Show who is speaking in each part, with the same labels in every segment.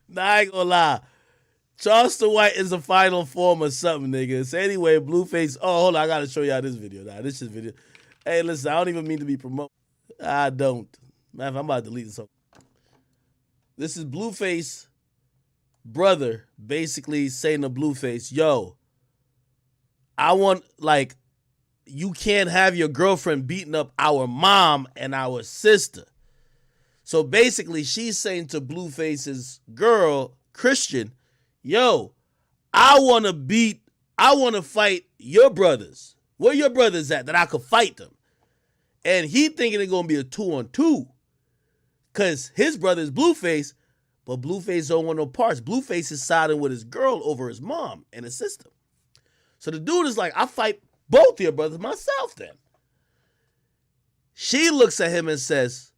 Speaker 1: Nah, I ain't gonna lie. Charleston White is a final form or something, nigga. So anyway, Blueface. Oh, hold on. I gotta show y'all this video. Nah, this is video. Hey, listen, I don't even mean to be promoting. I don't. Man, I'm about to delete this. This is Blueface brother basically saying to Blueface, yo, I want, like, you can't have your girlfriend beating up our mom and our sister. So basically, she's saying to Blueface's girl, Chrisean, yo, I want to fight your brothers. Where your brothers at that I could fight them? And he thinking it's going to be a 2-on-2 because his brother is Blueface, but Blueface don't want no parts. Blueface is siding with his girl over his mom and his sister. So the dude is like, I fight both your brothers myself then. She looks at him and says,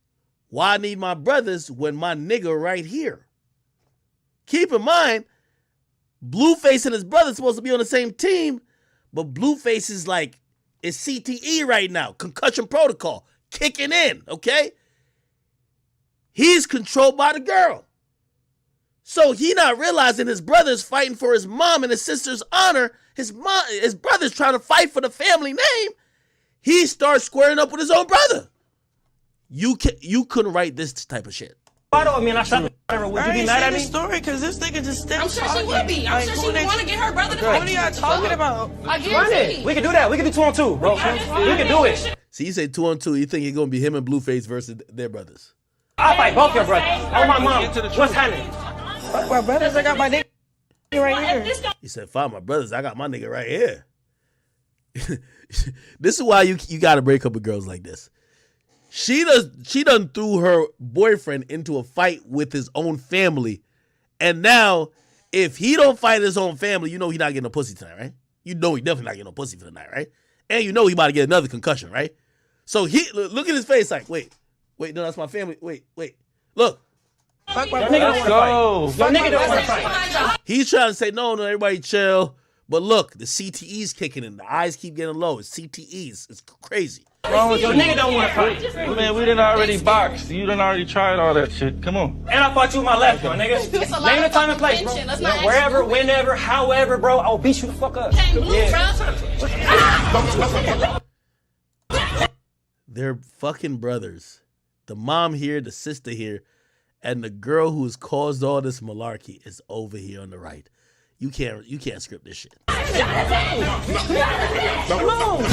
Speaker 1: why I need my brothers when my nigga right here? Keep in mind, Blueface and his brother supposed to be on the same team, but Blueface is like, it's CTE right now, concussion protocol, kicking in, okay? He's controlled by the girl. So he not realizing his brother's fighting for his mom and his sister's honor. His brother's trying to fight for the family name. He starts squaring up with his own brother. You couldn't write this type of shit.
Speaker 2: I mean, I shot whatever. Would you be mad at me?
Speaker 3: Story, because this nigga just stepped.
Speaker 4: I'm sure she would be. I'm sure she would want to get her brother to fight.
Speaker 3: What are y'all talking about?
Speaker 4: I guarantee.
Speaker 2: We can do that. We can do 2-on-2, bro. We can do it.
Speaker 1: See, you say 2-on-2. You think it's going to be him and Blueface versus their brothers.
Speaker 2: I'll fight both your brothers. Oh, my mom. What's happening?
Speaker 3: Fuck my brothers, I got my nigga right here.
Speaker 1: He said, fuck my brothers, I got my nigga right here. This is why you got to break up with girls like this. She done threw her boyfriend into a fight with his own family. And now, if he don't fight his own family, you know he not getting no pussy tonight, right? You know he definitely not getting no pussy for the night, right? And you know he about to get another concussion, right? So he look at his face like, wait, no, that's my family. Wait, look.
Speaker 3: Fuck my
Speaker 2: Let's go. Your nigga don't want to fight.
Speaker 1: He's trying to say, no, everybody chill. But look, the CTE's kicking in. The eyes keep getting low. It's CTEs. It's crazy.
Speaker 2: Your nigga don't want to fight.
Speaker 5: Man, we done already boxed. You done already tried all that shit. Come on.
Speaker 2: And I fought you with my left, my nigga.
Speaker 4: It's a lot
Speaker 2: Name the
Speaker 4: of
Speaker 2: time and place, bro.
Speaker 4: tension. Let's not
Speaker 2: Wherever,
Speaker 4: ask
Speaker 2: whenever, however, bro, I'll beat you the fuck up.
Speaker 4: Can't move, bro.
Speaker 1: They're fucking brothers. The mom here, the sister here, and the girl who's caused all this malarkey is over here on the right. You can't script this shit. Come on.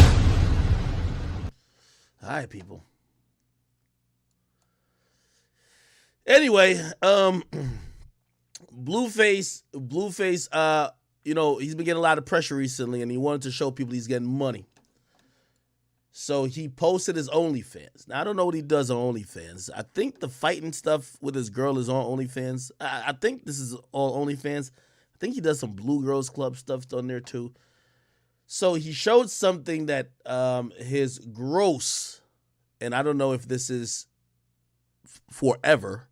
Speaker 1: All right, people. Anyway, Blueface, you know, he's been getting a lot of pressure recently, and he wanted to show people he's getting money. So he posted his OnlyFans. Now, I don't know what he does on OnlyFans. I think the fighting stuff with his girl is on OnlyFans. I think this is all OnlyFans. I think he does some Blue Girls Club stuff on there too. So he showed something that his gross, and I don't know if this is forever,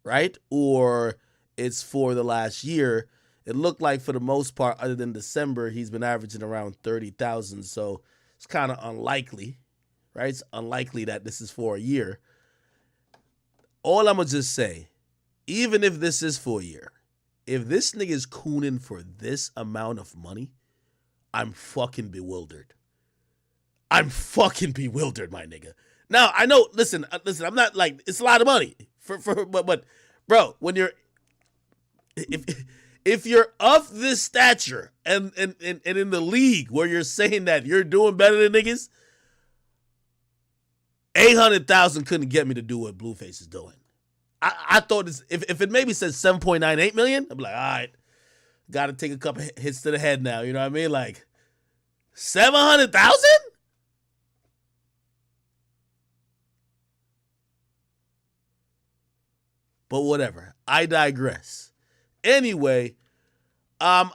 Speaker 1: right? Or it's for the last year. It looked like for the most part, other than December, he's been averaging around 30,000. So it's kind of unlikely, right? It's unlikely that this is for a year. All I'm going to just say, even if this is for a year, if this nigga is cooning for this amount of money, I'm fucking bewildered. I'm fucking bewildered, my nigga. Now, I know, listen, I'm not like, it's a lot of money. But bro, when you're, if you're of this stature and in the league where you're saying that you're doing better than niggas, 800,000 couldn't get me to do what Blueface is doing. I thought this, if it maybe says 7.98 million, I'm like, all right, got to take a couple hits to the head now. You know what I mean? Like 700,000? But whatever. I digress. Anyway, I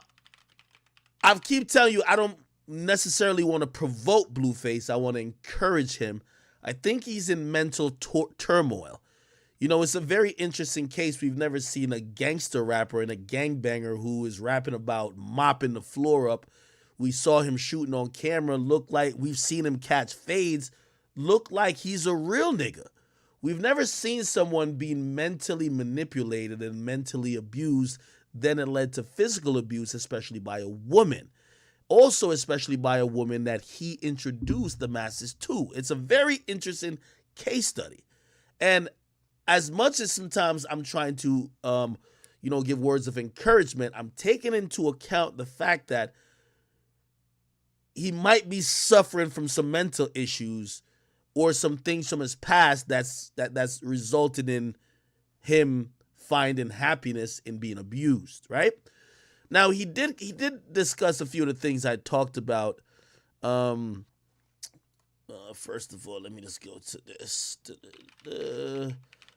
Speaker 1: keep telling you, I don't necessarily want to provoke Blueface. I want to encourage him. I think he's in mental turmoil. You know, it's a very interesting case. We've never seen a gangster rapper and a gangbanger who is rapping about mopping the floor up. We saw him shooting on camera. Look like we've seen him catch fades. Look like he's a real nigga. We've never seen someone being mentally manipulated and mentally abused, then it led to physical abuse, especially by a woman. Also, especially by a woman that he introduced the masses to. It's a very interesting case study. And as much as sometimes I'm trying to, give words of encouragement, I'm taking into account the fact that he might be suffering from some mental issues or some things from his past that's resulted in him finding happiness in being abused, right? Now, he did discuss a few of the things I talked about. First of all, let me just go to this.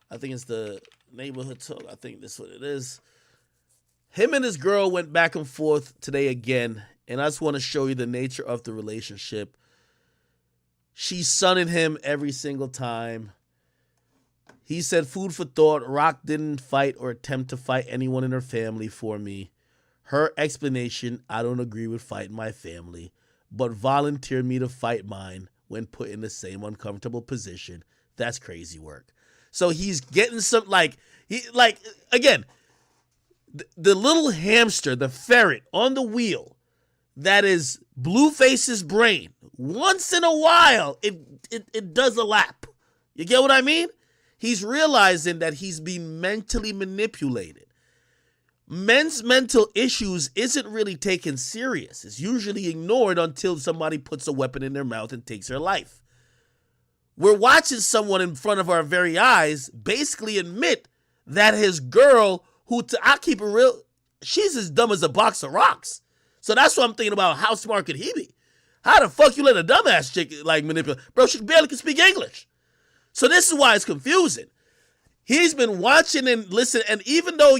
Speaker 1: I think it's the neighborhood talk. I think that's what it is. Him and his girl went back and forth today again, and I just want to show you the nature of the relationship. She's sunning him every single time. He said, food for thought, Rock didn't fight or attempt to fight anyone in her family for me. Her explanation, I don't agree with fighting my family, but volunteered me to fight mine when put in the same uncomfortable position. That's crazy work. So he's getting some, again, the little hamster, the ferret on the wheel, that is Blueface's brain. Once in a while, it does a lap. You get what I mean? He's realizing that he's being mentally manipulated. Men's mental issues isn't really taken serious. It's usually ignored until somebody puts a weapon in their mouth and takes their life. We're watching someone in front of our very eyes basically admit that his girl, I keep it real, she's as dumb as a box of rocks. So that's what I'm thinking about. How smart could he be? How the fuck you let a dumbass chick manipulate? Bro, she barely can speak English. So this is why it's confusing. He's been watching and listening, and even though,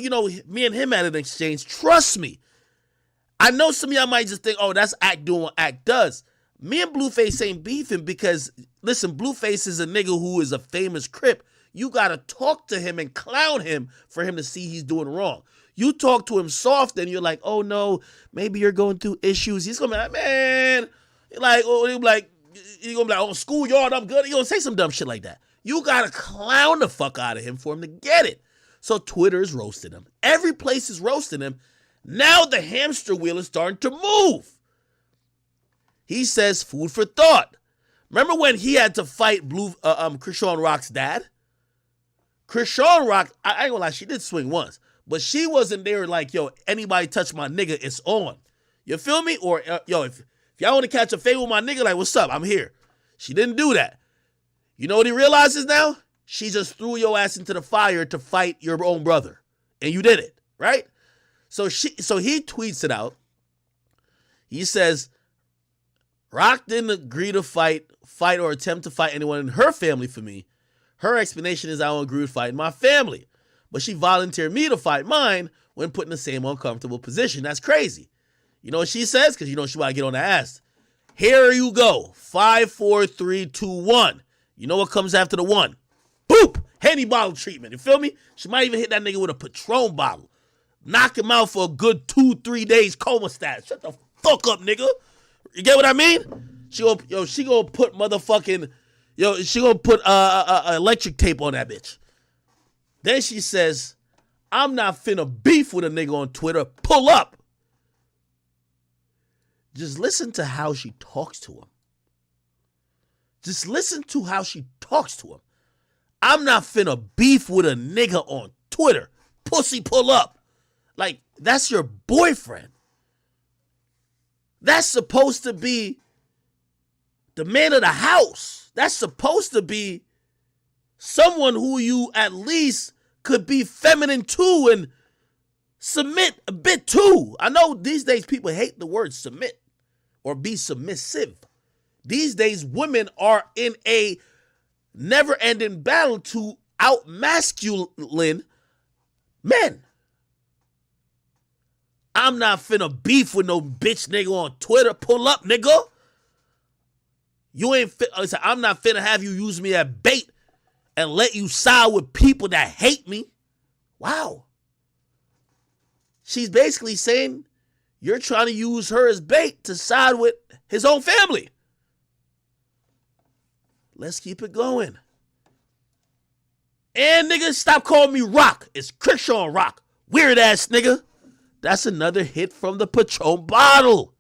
Speaker 1: me and him had an exchange, trust me, I know some of y'all might just think, oh, that's Act doing what Act does. Me and Blueface ain't beefing because, listen, Blueface is a nigga who is a famous Crip. You got to talk to him and clown him for him to see he's doing wrong. You talk to him soft and you're like, oh, no, maybe you're going through issues. He's going to be like, man, he's going to be like, oh, schoolyard, I'm good. He's going to say some dumb shit like that. You got to clown the fuck out of him for him to get it. So Twitter is roasting him. Every place is roasting him. Now the hamster wheel is starting to move. He says food for thought. Remember when he had to fight Chrisean Rock's dad? Chrisean Rock, I ain't gonna lie, she did swing once. But she wasn't there like, yo, anybody touch my nigga, it's on. You feel me? Or, if y'all want to catch a fade with my nigga, like, what's up? I'm here. She didn't do that. You know what he realizes now? She just threw your ass into the fire to fight your own brother. And you did it, right? So he tweets it out. He says, Rock didn't agree to fight or attempt to fight anyone in her family for me. Her explanation is I don't agree with fighting my family. But she volunteered me to fight mine when put in the same uncomfortable position. That's crazy. You know what she says? Because she about to get on the ass. Here you go. 5, 4, 3, 2, 1. You know what comes after the 1? Boop! Henny bottle treatment. You feel me? She might even hit that nigga with a Patron bottle. Knock him out for a good 2-3 days coma stat. Shut the fuck up, nigga. You get what I mean? She gonna put motherfucking, she gonna put electric tape on that bitch. Then she says, I'm not finna beef with a nigga on Twitter. Pull up. Just listen to how she talks to him. Just listen to how she talks to him. I'm not finna beef with a nigga on Twitter. Pussy, pull up. Like, that's your boyfriend. That's supposed to be the man of the house. That's supposed to be someone who you at least could be feminine to and submit a bit to. I know these days people hate the word submit or be submissive. These days women are in a never-ending battle to out-masculine men. I'm not finna beef with no bitch nigga on Twitter. Pull up, nigga. You ain't I'm not finna have you use me as bait and let you side with people that hate me. Wow. She's basically saying you're trying to use her as bait to side with his own family. Let's keep it going. And nigga, stop calling me Rock. It's Chrisean Rock. Weird ass nigga. That's another hit from the Patron bottle.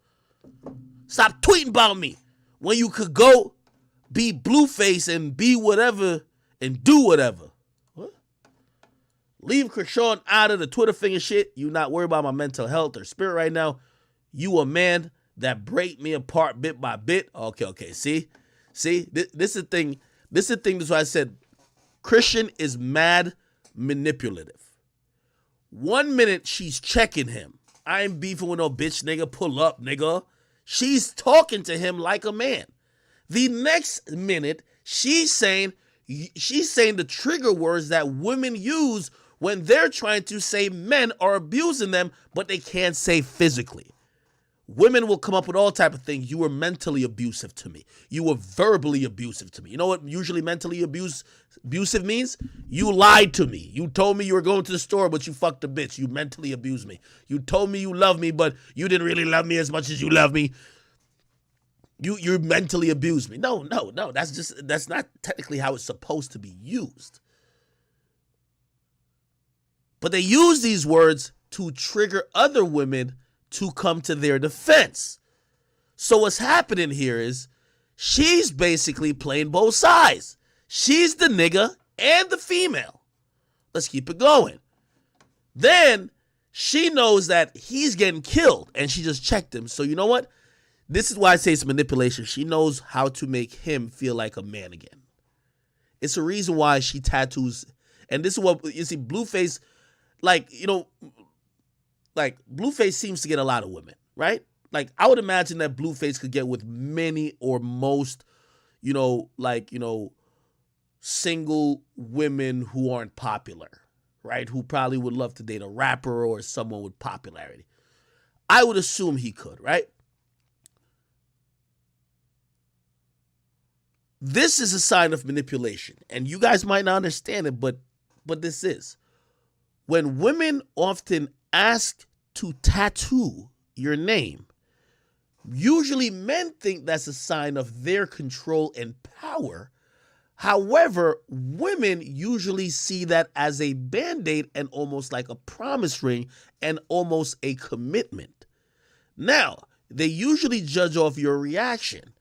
Speaker 1: Stop tweeting about me when you could go be Blueface and be whatever and do whatever. What? Leave Chrisean out of the Twitter finger shit. You not worried about my mental health or spirit right now. You a man that break me apart bit by bit. Okay. See, this is the thing. This is the thing. That's why I said Chrisean is mad manipulative. 1 minute she's checking him. I ain't beefing with no bitch nigga. Pull up, nigga. She's talking to him like a man. The next minute, she's saying the trigger words that women use when they're trying to say men are abusing them, but they can't say physically. Women will come up with all type of things. You were mentally abusive to me. You were verbally abusive to me. You know what usually mentally abusive means? You lied to me. You told me you were going to the store, but you fucked a bitch. You mentally abused me. You told me you love me, but you didn't really love me as much as you love me. You mentally abused me. No. That's not technically how it's supposed to be used. But they use these words to trigger other women to come to their defense. So what's happening here is she's basically playing both sides. She's the nigga and the female. Let's keep it going. Then she knows that he's getting killed and she just checked him. So you know what? This is why I say it's manipulation. She knows how to make him feel like a man again. It's a reason why she tattoos. And this is what, you see, Blueface, Blueface seems to get a lot of women, right? Like, I would imagine that Blueface could get with many or most, single women who aren't popular, right? Who probably would love to date a rapper or someone with popularity. I would assume he could, right? This is a sign of manipulation, and you guys might not understand it, but this is. When women often ask to tattoo your name, usually men think that's a sign of their control and power. However, women usually see that as a band-aid and almost like a promise ring and almost a commitment. Now, they usually judge off your reaction.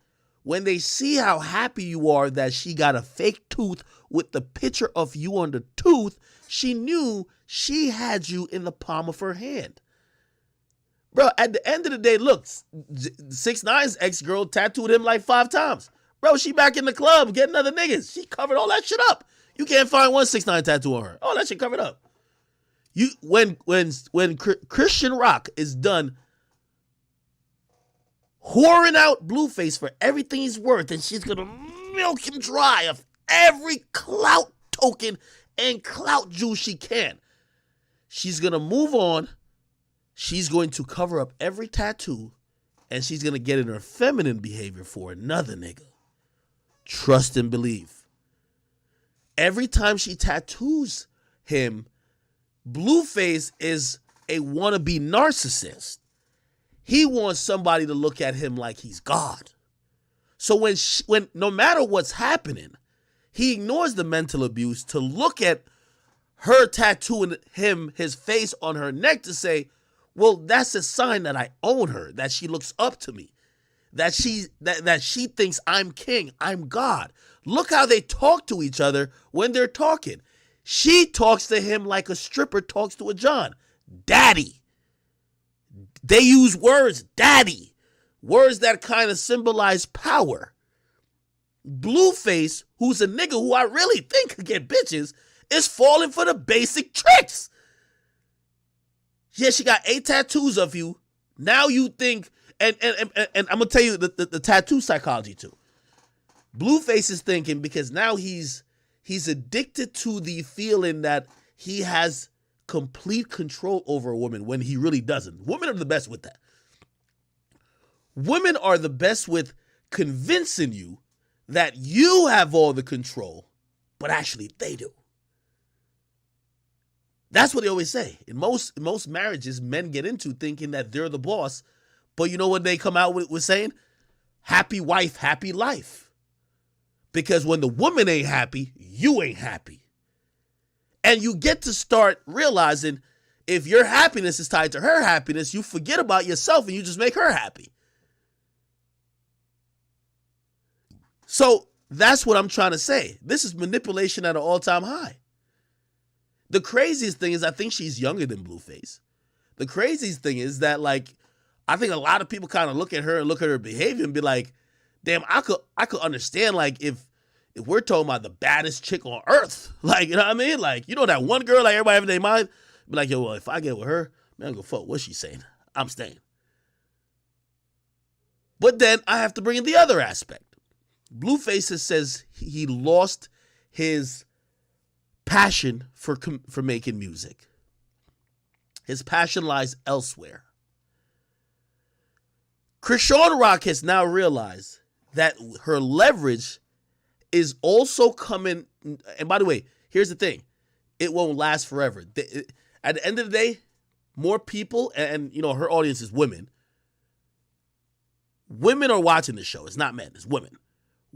Speaker 1: When they see how happy you are that she got a fake tooth with the picture of you on the tooth, she knew she had you in the palm of her hand. Bro, at the end of the day, look, 6ix9ine's ex-girl tattooed him like 5 times. Bro, she back in the club getting other niggas. She covered all that shit up. You can't find one 6ix9ine tattoo on her. All that shit covered up. When Chrisean Rock is done whoring out Blueface for everything he's worth, and she's gonna milk him dry of every clout token and clout juice she can. She's gonna move on. She's going to cover up every tattoo, and she's gonna get in her feminine behavior for another nigga. Trust and believe. Every time she tattoos him, Blueface is a wannabe narcissist. He wants somebody to look at him like he's God. So when no matter what's happening, he ignores the mental abuse to look at her tattooing his face on her neck to say, well, that's a sign that I own her, that she looks up to me, that she thinks I'm king, I'm God. Look how they talk to each other when they're talking. She talks to him like a stripper talks to a John. Daddy. They use words, daddy, words that kind of symbolize power. Blueface, who's a nigga who I really think could get bitches, is falling for the basic tricks. Yeah, she got 8 tattoos of you. Now you think, and I'm going to tell you the tattoo psychology too. Blueface is thinking because now he's addicted to the feeling that he has complete control over a woman when he really doesn't. Women are the best with that. Women are the best with convincing you that you have all the control, but actually they do. That's what they always say. In most marriages, men get into thinking that they're the boss, but you know what they come out with saying? Happy wife, happy life. Because when the woman ain't happy, you ain't happy. And you get to start realizing if your happiness is tied to her happiness, you forget about yourself and you just make her happy. So that's what I'm trying to say. This is manipulation at an all-time high. The craziest thing is I think she's younger than Blueface. The craziest thing is that, like, I think a lot of people kind of look at her and look at her behavior and be like, damn, I could understand, like, if we're talking about the baddest chick on earth. Like, you know what I mean? Like, you know that one girl, like, everybody have in their mind, be like, yo, well, if I get with her, man, I'm gonna fuck what she's saying. I'm staying. But then I have to bring in the other aspect. Blueface says he lost his passion for making music. His passion lies elsewhere. Chrisean Rock has now realized that her leverage is also coming. And by the way, here's the thing. It won't last forever. At the end of the day, more people, and you know, her audience is women. Women are watching this show. It's not men, it's women.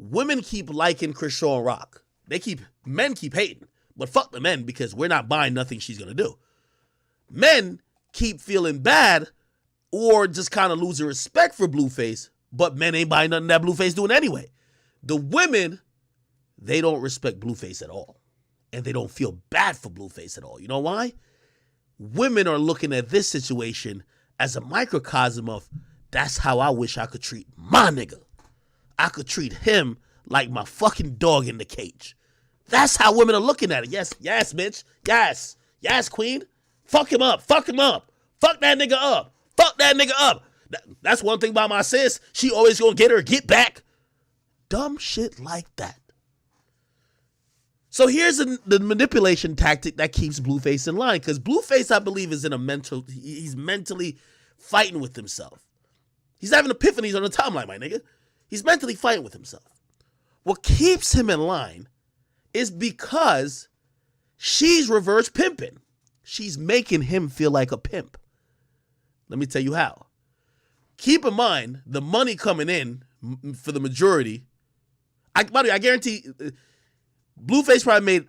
Speaker 1: Women keep liking Chrisean Rock. Men keep hating. But fuck the men, because we're not buying nothing she's going to do. Men keep feeling bad or just kind of losing respect for Blueface, but men ain't buying nothing that Blueface doing anyway. The women, they don't respect Blueface at all. And they don't feel bad for Blueface at all. You know why? Women are looking at this situation as a microcosm of, that's how I wish I could treat my nigga. I could treat him like my fucking dog in the cage. That's how women are looking at it. Yes, bitch. Yes, queen. Fuck him up. Fuck that nigga up. Fuck that nigga up. That's one thing about my sis. She always gonna get her get back. Dumb shit like that. So here's the manipulation tactic that keeps Blueface in line. Because Blueface, I believe, is he's mentally fighting with himself. He's having epiphanies on the timeline, my nigga. He's mentally fighting with himself. What keeps him in line is because she's reverse pimping. She's making him feel like a pimp. Let me tell you how. Keep in mind, the money coming in for the majority, by the way, I guarantee Blueface probably made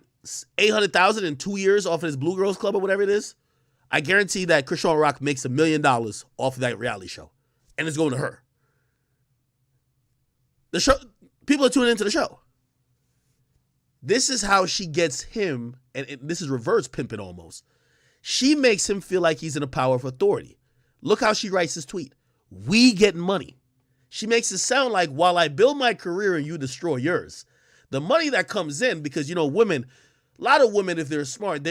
Speaker 1: $800,000 in 2 years off of his Blue Girls Club or whatever it is. I guarantee that Chrisean Rock makes $1 million off of that reality show. And it's going to her. The show, people are tuning into the show. This is how she gets him, and this is reverse pimping almost. She makes him feel like he's in a power of authority. Look how she writes this tweet. We get money. She makes it sound like, while I build my career and you destroy yours, the money that comes in, because, you know, women, a lot of women, if they're smart,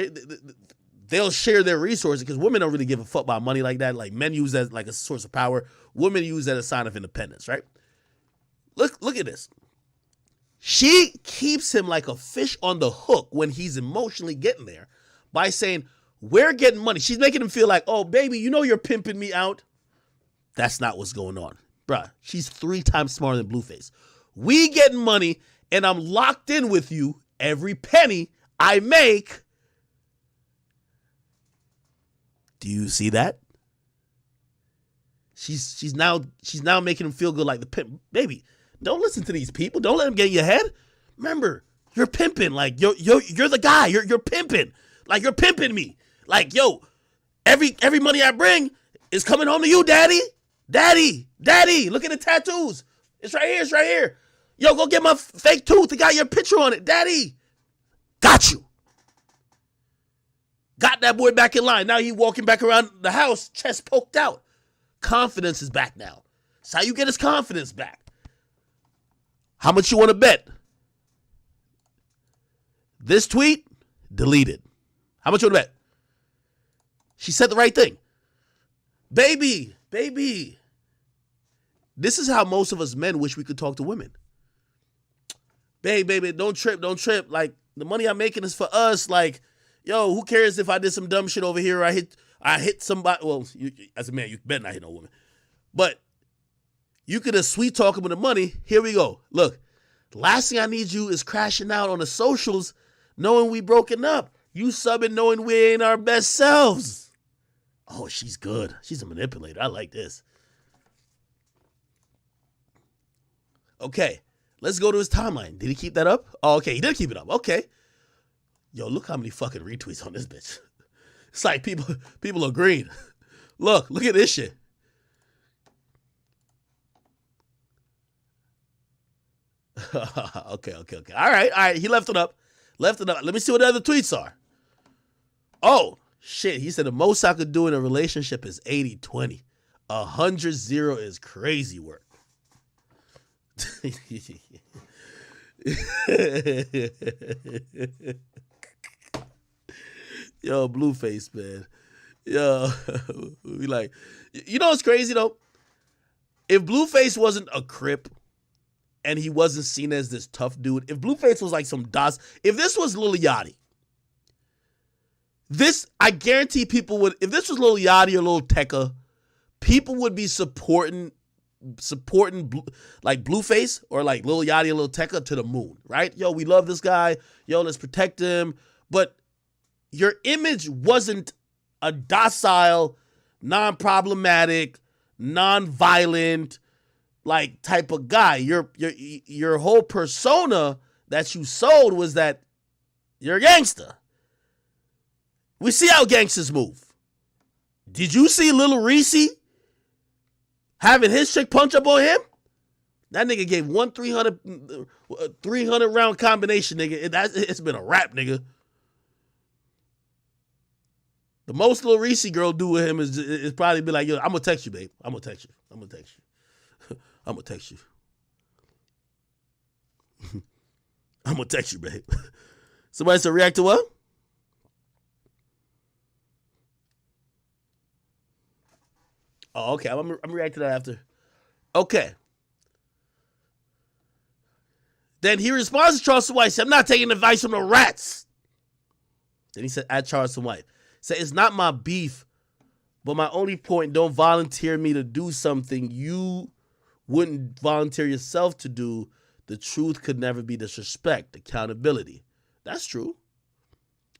Speaker 1: they'll share their resources, because women don't really give a fuck about money like that. Like, men use that like a source of power. Women use that as a sign of independence, right? Look at this. She keeps him like a fish on the hook when he's emotionally getting there by saying, we're getting money. She's making him feel like, oh, baby, you know you're pimping me out. That's not what's going on. Bruh, she's 3 times smarter than Blueface. We getting money, and I'm locked in with you. Every penny I make. Do you see that? She's now making him feel good like the pimp. Baby, don't listen to these people. Don't let them get in your head. Remember, you're pimping. Like, you're the guy. You're pimping. Like, you're pimping me. Like, yo, every money I bring is coming home to you, daddy. Daddy, look at the tattoos. It's right here. Yo, go get my fake tooth. It got your picture on it. Daddy, got you. Got that boy back in line. Now he walking back around the house, chest poked out. Confidence is back now. That's how you get his confidence back. How much you want to bet? This tweet, deleted. How much you want to bet? She said the right thing. Baby. This is how most of us men wish we could talk to women. Baby, don't trip. Like, the money I'm making is for us. Like, yo, who cares if I did some dumb shit over here? I hit somebody. Well, as a man, you better not hit no woman. But you could have sweet talking with the money. Here we go. Look, the last thing I need you is crashing out on the socials knowing we broken up. You subbing knowing we ain't our best selves. Oh, she's good. She's a manipulator. I like this. Okay, let's go to his timeline. Did he keep that up? Oh, okay, he did keep it up. Okay. Yo, look how many fucking retweets on this bitch. It's like people are green. Look at this shit. Okay. All right. He left it up. Let me see what the other tweets are. Oh, shit. He said the most I could do in a relationship is 80-20. 100-0 is crazy work. Yo, Blueface, man. Yo, we like, you know what's crazy though? If Blueface wasn't a Crip and he wasn't seen as this tough dude, if Blueface was like some DOS, if this was Lil Yachty, I guarantee people would, if this was Lil Yachty or Lil Tecca, people would be supporting like Blueface or like Lil Yachty and Lil Tecca to the moon, right? Yo, we love this guy. Yo, let's protect him. But your image wasn't a docile, non-problematic, non-violent, like type of guy. Your whole persona that you sold was that you're a gangster. We see how gangsters move. Did you see Lil Reese having his chick punch up on him? That nigga gave one 300 round combination, nigga. It's been a wrap, nigga. The most Lil Reese girl do with him is probably be like, yo, I'm gonna text you, babe. I'm gonna text you. I'm gonna text you, babe. Somebody said react to what? Oh, okay. I'm gonna react to that after. Okay. Then he responds to Charleston White, said, I'm not taking advice from the rats. Then he said, at Charleston White, said, it's not my beef, but my only point, don't volunteer me to do something you wouldn't volunteer yourself to do. The truth could never be disrespect, accountability. That's true.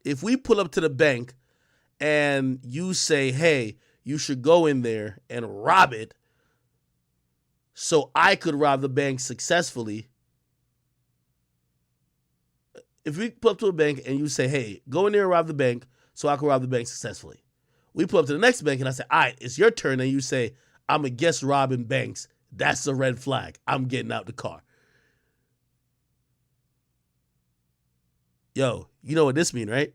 Speaker 1: If we pull up to the bank and you say, hey, you should go in there and rob it so I could rob the bank successfully. If we pull up to a bank and you say, hey, go in there and rob the bank so I can rob the bank successfully. We pull up to the next bank and I say, all right, it's your turn. And you say, I'm a guest robbing banks. That's a red flag. I'm getting out the car. Yo, you know what this mean, right?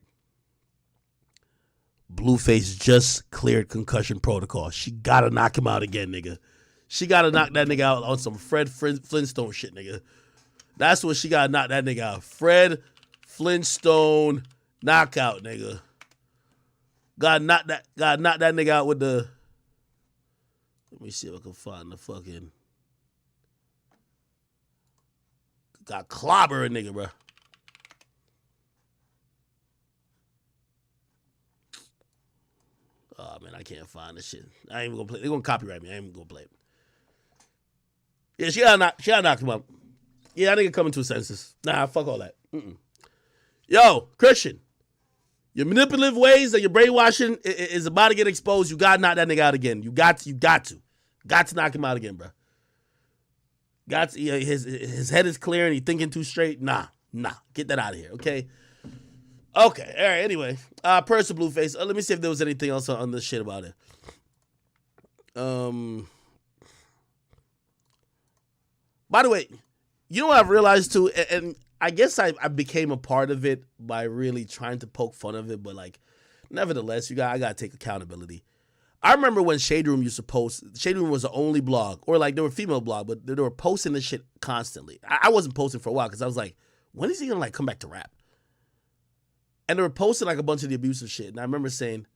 Speaker 1: Blueface just cleared concussion protocol. She gotta knock him out again, nigga. She gotta knock that nigga out on some Fred Flintstone shit, nigga. That's what she gotta knock that nigga out. Fred Flintstone knockout, nigga. Gotta knock that nigga out with the. Let me see if I can find the fucking. Got clobber a nigga, bro. Oh man, I can't find this shit. I ain't even gonna play. They're gonna copyright me. I ain't even gonna play it. Yeah, she gotta knock him up. Yeah, that nigga coming to his senses. Nah, fuck all that. Yo, Chrisean, your manipulative ways that your brainwashing is about to get exposed. You gotta knock that nigga out again. You got to knock him out again, bro. His head is clear and he thinking too straight. Nah, get that out of here, okay? Okay, all right, anyway. Personal Blueface. Let me see if there was anything else on this shit about it. By the way, you know what I've realized too, and I guess I became a part of it by really trying to poke fun of it, but like, nevertheless, I gotta take accountability. I remember when Shade Room used to post. Shade Room was the only blog, or like they were female blog, but they were posting this shit constantly. I wasn't posting for a while because I was like, when is he gonna like come back to rap? And they were posting like a bunch of the abusive shit. And I remember saying,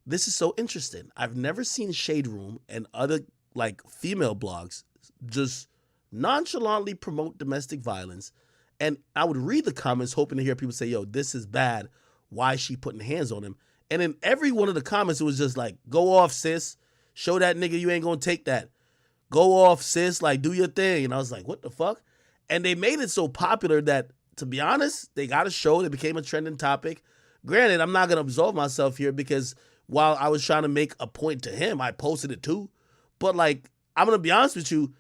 Speaker 1: this is so interesting. I've never seen Shade Room and other like female blogs just nonchalantly promote domestic violence. And I would read the comments hoping to hear people say, yo, this is bad. Why is she putting hands on him? And in every one of the comments, it was just like, go off, sis. Show that nigga you ain't gonna take that. Go off, sis. Like, do your thing. And I was like, what the fuck? And they made it so popular that, to be honest, they got a show. It became a trending topic. Granted, I'm not going to absolve myself here because while I was trying to make a point to him, I posted it too. But like, I'm going to be honest with you,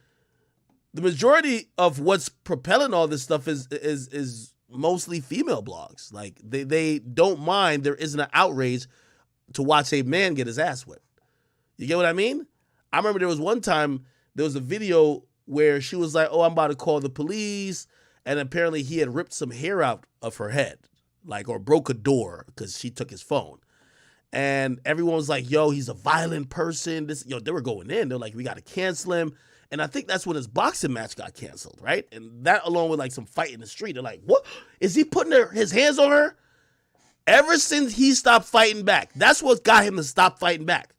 Speaker 1: the majority of what's propelling all this stuff is mostly female blogs. Like they don't mind there isn't an outrage to watch a man get his ass whipped. You get what I mean? I remember there was one time there was a video where she was like, "Oh, I'm about to call the police," and apparently he had ripped some hair out of her head, like, or broke a door because she took his phone. And everyone was like, "Yo, he's a violent person." They were going in. They're like, "We got to cancel him." And I think that's when his boxing match got canceled, right? And that along with like some fight in the street. They're like, "What? Is he putting his hands on her?" Ever since he stopped fighting back, that's what got him to stop fighting back.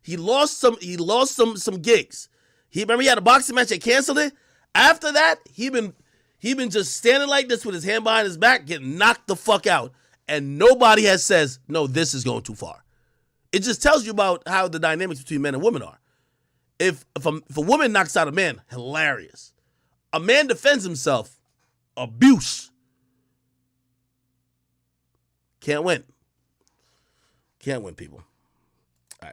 Speaker 1: He lost some gigs. Remember he had a boxing match and canceled it? After that, he been just standing like this with his hand behind his back, getting knocked the fuck out. And nobody has says, "No, this is going too far." It just tells you about how the dynamics between men and women are. If a woman knocks out a man, hilarious. A man defends himself, abuse. Can't win. Can't win, people. All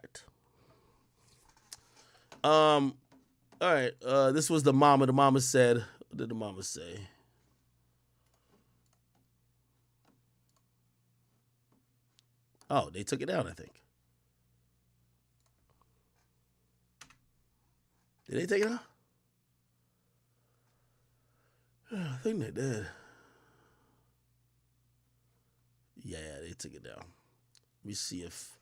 Speaker 1: right. This was the mama. The mama said, what did the mama say? Oh, they took it down, I think. Did they take it down? I think they did. Yeah, they took it down. Let me see if